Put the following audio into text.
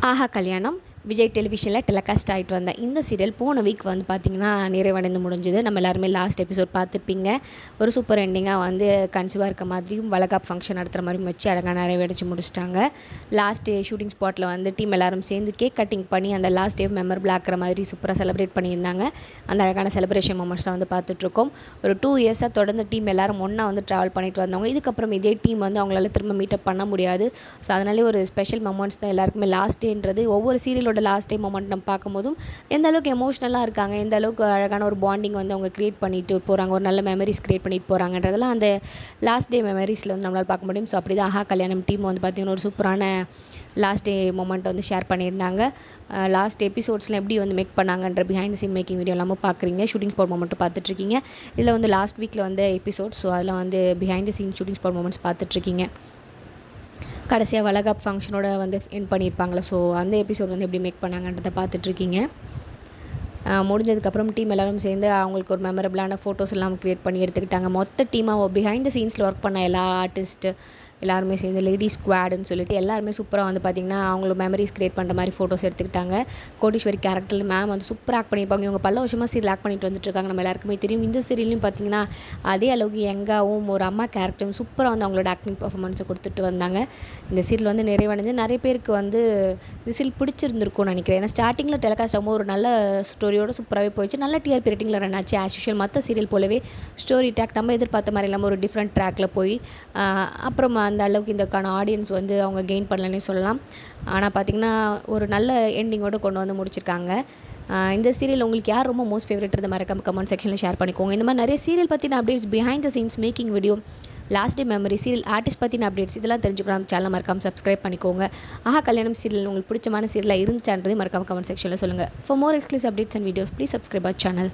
ஆஹா கல்யாணம் விஜய் டெலிவிஷனில் டெலிகாஸ்ட் ஆகிட்டு வந்த இந்த சீரியல் போன வீக் வந்து பார்த்திங்கன்னா நிறைவடைந்து முடிஞ்சுது. நம்ம எல்லாருமே லாஸ்ட் எபிசோட் பார்த்துருப்பீங்க. ஒரு சூப்பர் எண்டிங்காக வந்து கன்சீவாக இருக்க மாதிரியும் வளகாப் ஃபங்க்ஷன் நடத்துகிற மாதிரியும் வச்சு அழகாக நிறைவடைச்சு முடிச்சிட்டாங்க. லாஸ்ட் டே ஷூட்டிங் ஸ்பாட்டில் வந்து டீம் எல்லாரும் சேர்ந்து கேக் கட்டிங் பண்ணி அந்த லாஸ்ட் டே மெமரபிள் ஆக்கிற மாதிரி சூப்பராக செலிப்ரேட் பண்ணியிருந்தாங்க. அந்த அழகான செலிப்ரேஷன் மொமெண்ட்ஸ் தான் வந்து பார்த்துட்ருக்கோம். ஒரு 2 இயர்ஸாக தொடர்ந்து டீம் எல்லாரும் ஒன்றா வந்து ட்ராவல் பண்ணிட்டு வந்தவங்க. இதுக்கப்புறம் இதே டீம் வந்து அவங்களால திரும்ப மீட்டப் பண்ண முடியாது. ஸோ அதனாலே ஒரு ஸ்பெஷல் மொமெண்ட்ஸ் தான் எல்லாருக்குமே. லாஸ்ட் டேன்றது ஒவ்வொரு சீரியலோட லாஸ்ட் டே மொமெண்ட் நம்ம பார்க்கும்போதும் எந்த அளவுக்கு எமோஷ்னலாக இருக்காங்க, எந்த அளவுக்கு அழகான ஒரு பாண்டிங் வந்து அவங்க க்ரியேட் பண்ணிட்டு போகிறாங்க, ஒரு நல்ல மெமரிஸ் க்ரியேட் பண்ணிட்டு போகிறாங்கன்றதெல்லாம் அந்த லாஸ்ட் டே மெமரிஸில் வந்து நம்மளால் பார்க்க முடியும். ஸோ அப்படி தான் ஆஹா கல்யாணம் டீம் வந்து பார்த்திங்கன்னா ஒரு சூப்பரான லாஸ்ட் டே மொமெண்ட் வந்து ஷேர் பண்ணியிருந்தாங்க. லாஸ்ட் எபிசோட்ஸில் எப்படி வந்து மேக் பண்ணாங்கன்ற பிஹைண்ட் சீன் மேக்கிங் வீடியோ எல்லாமே பார்க்குறீங்க. ஷூட்டிங் ஸ்பாட் மொமெண்ட்டும் பார்த்துட்ருக்கீங்க. இதில் வந்து லாஸ்ட் வீக்கில் வந்து எபிசோட், ஸோ அதில் வந்து behind the scene shooting spot moments பார்த்துட்ருக்கீங்க. கடைசியாக வளகாப் ஃபங்க்ஷனோட வந்து என் பண்ணியிருப்பாங்களே, ஸோ அந்த எபிசோட் வந்து எப்படி மேக் பண்ணாங்கன்றதை பார்த்துட்ருக்கீங்க. முடிஞ்சதுக்கப்புறம் டீம் எல்லோரும் சேர்ந்து அவங்களுக்கு ஒரு மெமரபிளான ஃபோட்டோஸ் எல்லாம் க்ரியேட் பண்ணி எடுத்துக்கிட்டாங்க. மொத்த டீமாக பிஹைண்ட் த சீன்ஸில் ஒர்க் பண்ண எல்லா ஆர்டிஸ்ட்டு எல்லாருமே சேர்ந்து லேடிஸ் ஸ்குவாடுன்னு சொல்லிட்டு எல்லாருமே சூப்பராக வந்து பார்த்திங்கன்னா அவங்களோட மெமரிஸ் க்ரியேட் பண்ணுற மாதிரி ஃபோட்டோஸ் எடுத்துக்கிட்டாங்க. கோடீஸ்வரி கேரக்டரில் மேம் வந்து சூப்பராக ஆக்ட் பண்ணியிருப்பாங்க. இவங்க பல வருஷமாக சீரியல் ஆக்ட் பண்ணிட்டு வந்துட்டுருக்காங்க, நம்ம எல்லாருக்குமே தெரியும். இந்த சீரியல்லையும் பார்த்திங்கன்னா அதே அளவுக்கு யங்காகவும் ஒரு அம்மா கேரக்டரும் சூப்பராக வந்து அவங்களோட ஆக்டிங் பர்ஃபார்மன்ஸை கொடுத்துட்டு வந்தாங்க. இந்த சீரியல் வந்து நிறைவடைஞ்சு நிறைய பேருக்கு வந்து இந்த சீரியல் பிடிச்சிருந்துருக்கும்னு நினைக்கிறேன். ஏன்னா ஸ்டார்டிங்கில் டெலிகாஸ்ட் ஆகும்போது ஒரு நல்ல ஸ்டோரியோட சூப்பராகவே போயிடுச்சு. நல்ல டிஆர்பி ரேட்டிங்கில் ரன் ஆச்சு. ஆஸ் யூஷுவல் மற்ற சீரியல் போலவே ஸ்டோரி டேக் நம்ம எதிர்பார்த்த மாதிரி இல்லாமல் ஒரு டிஃப்ரெண்ட் ட்ராக்கில் போய் அப்புறமா அந்த அளவுக்கு இதுக்கான ஆடியன்ஸ் வந்து அவங்க கெயின் பண்ணலன்னே சொல்லலாம். ஆனால் பார்த்திங்கன்னா ஒரு நல்ல எண்டிங்கோடு கொண்டு வந்து முடிச்சிருக்காங்க. இந்த சீரியல் உங்களுக்கு யார் ரொம்ப மோஸ்ட் ஃபேவரட் மறக்காம கமெண்ட் செக்ஷனில் ஷேர் பண்ணிக்கோங்க. இந்த மாதிரி நிறைய சீரியல் பற்றின updates, behind the scenes making video, last day memory, serial artist பற்றின அப்டேட்ஸ் இதெல்லாம் தெரிஞ்சுக்கலாம். சேனல் மறக்காம சப்ஸ்கிரைப் பண்ணிக்கோங்க. ஆஹா கல்யாணம் சீரியல் உங்களுக்கு பிடிச்சமான சீரியலாக இருந்துச்சான்றதை மறக்காம கமெண்ட் செக்ஷனில் சொல்லுங்கள். For more exclusive updates and videos please subscribe our channel.